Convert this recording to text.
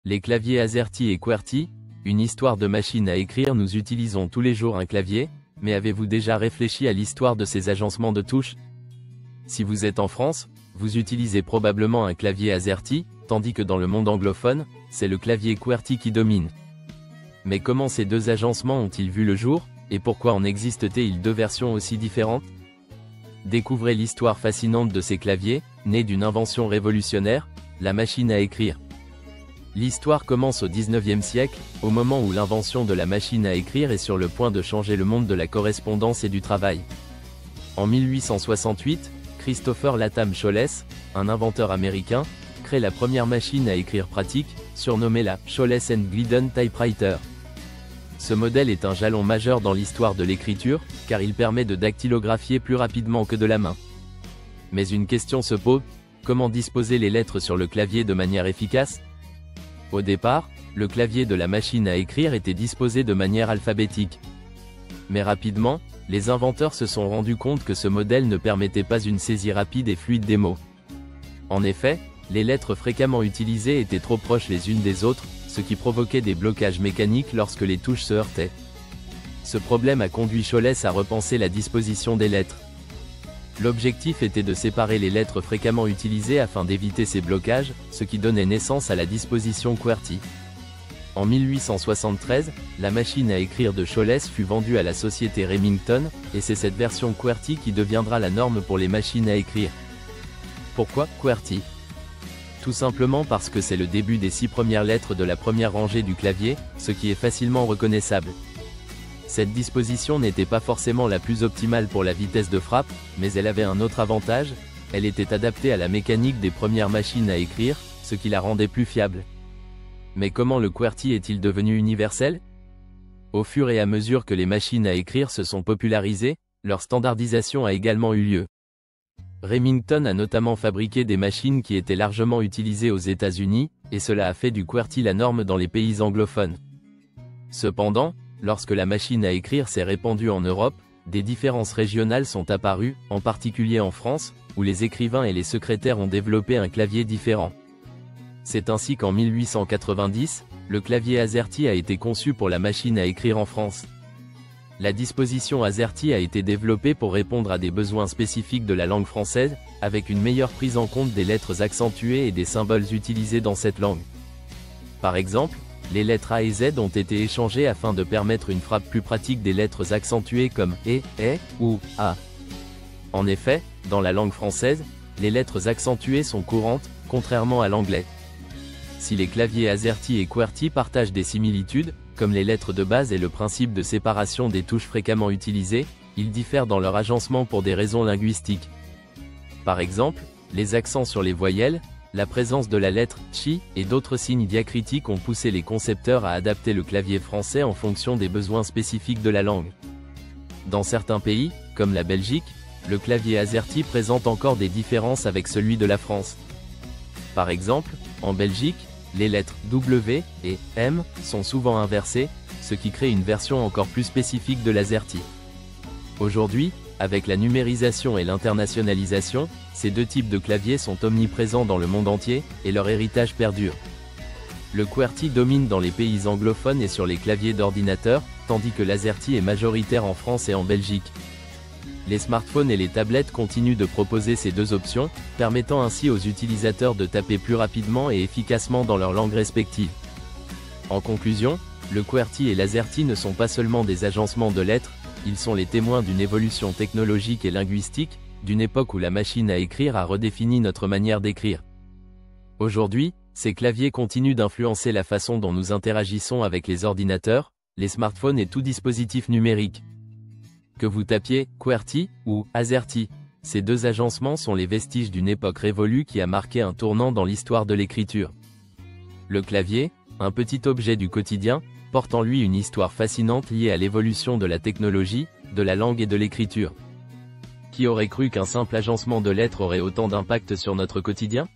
Les claviers AZERTY et QWERTY, une histoire de machine à écrire. Nous utilisons tous les jours un clavier, mais avez-vous déjà réfléchi à l'histoire de ces agencements de touches? Si vous êtes en France, vous utilisez probablement un clavier AZERTY, tandis que dans le monde anglophone, c'est le clavier QWERTY qui domine. Mais comment ces deux agencements ont-ils vu le jour, et pourquoi en existe-t-il deux versions aussi différentes? Découvrez l'histoire fascinante de ces claviers, nés d'une invention révolutionnaire, la machine à écrire. L'histoire commence au XIXe siècle, au moment où l'invention de la machine à écrire est sur le point de changer le monde de la correspondance et du travail. En 1868, Christopher Latham Sholes, un inventeur américain, crée la première machine à écrire pratique, surnommée la Sholes & Glidden Typewriter. Ce modèle est un jalon majeur dans l'histoire de l'écriture, car il permet de dactylographier plus rapidement que de la main. Mais une question se pose, comment disposer les lettres sur le clavier de manière efficace? Au départ, le clavier de la machine à écrire était disposé de manière alphabétique. Mais rapidement, les inventeurs se sont rendus compte que ce modèle ne permettait pas une saisie rapide et fluide des mots. En effet, les lettres fréquemment utilisées étaient trop proches les unes des autres, ce qui provoquait des blocages mécaniques lorsque les touches se heurtaient. Ce problème a conduit Sholes à repenser la disposition des lettres. L'objectif était de séparer les lettres fréquemment utilisées afin d'éviter ces blocages, ce qui donnait naissance à la disposition QWERTY. En 1873, la machine à écrire de Sholes fut vendue à la société Remington, et c'est cette version QWERTY qui deviendra la norme pour les machines à écrire. Pourquoi QWERTY? Tout simplement parce que c'est le début des 6 premières lettres de la première rangée du clavier, ce qui est facilement reconnaissable. Cette disposition n'était pas forcément la plus optimale pour la vitesse de frappe, mais elle avait un autre avantage, elle était adaptée à la mécanique des premières machines à écrire, ce qui la rendait plus fiable. Mais comment le QWERTY est-il devenu universel? Au fur et à mesure que les machines à écrire se sont popularisées, leur standardisation a également eu lieu. Remington a notamment fabriqué des machines qui étaient largement utilisées aux États-Unis, et cela a fait du QWERTY la norme dans les pays anglophones. Cependant, lorsque la machine à écrire s'est répandue en Europe, des différences régionales sont apparues, en particulier en France, où les écrivains et les secrétaires ont développé un clavier différent. C'est ainsi qu'en 1890, le clavier AZERTY a été conçu pour la machine à écrire en France. La disposition AZERTY a été développée pour répondre à des besoins spécifiques de la langue française, avec une meilleure prise en compte des lettres accentuées et des symboles utilisés dans cette langue. Par exemple, les lettres A et Z ont été échangées afin de permettre une frappe plus pratique des lettres accentuées comme E, ou A. En effet, dans la langue française, les lettres accentuées sont courantes, contrairement à l'anglais. Si les claviers AZERTY et QWERTY partagent des similitudes, comme les lettres de base et le principe de séparation des touches fréquemment utilisées, ils diffèrent dans leur agencement pour des raisons linguistiques. Par exemple, les accents sur les voyelles, la présence de la lettre « chi » et d'autres signes diacritiques ont poussé les concepteurs à adapter le clavier français en fonction des besoins spécifiques de la langue. Dans certains pays, comme la Belgique, le clavier AZERTY présente encore des différences avec celui de la France. Par exemple, en Belgique, les lettres W et M sont souvent inversées, ce qui crée une version encore plus spécifique de l'AZERTY. Aujourd'hui, avec la numérisation et l'internationalisation, ces deux types de claviers sont omniprésents dans le monde entier, et leur héritage perdure. Le QWERTY domine dans les pays anglophones et sur les claviers d'ordinateur, tandis que l'AZERTY est majoritaire en France et en Belgique. Les smartphones et les tablettes continuent de proposer ces deux options, permettant ainsi aux utilisateurs de taper plus rapidement et efficacement dans leur langue respective. En conclusion, le QWERTY et l'AZERTY ne sont pas seulement des agencements de lettres, ils sont les témoins d'une évolution technologique et linguistique, d'une époque où la machine à écrire a redéfini notre manière d'écrire. Aujourd'hui, ces claviers continuent d'influencer la façon dont nous interagissons avec les ordinateurs, les smartphones et tout dispositif numérique. Que vous tapiez QWERTY ou AZERTY, ces deux agencements sont les vestiges d'une époque révolue qui a marqué un tournant dans l'histoire de l'écriture. Le clavier, un petit objet du quotidien, porte en lui une histoire fascinante liée à l'évolution de la technologie, de la langue et de l'écriture. Qui aurait cru qu'un simple agencement de lettres aurait autant d'impact sur notre quotidien ?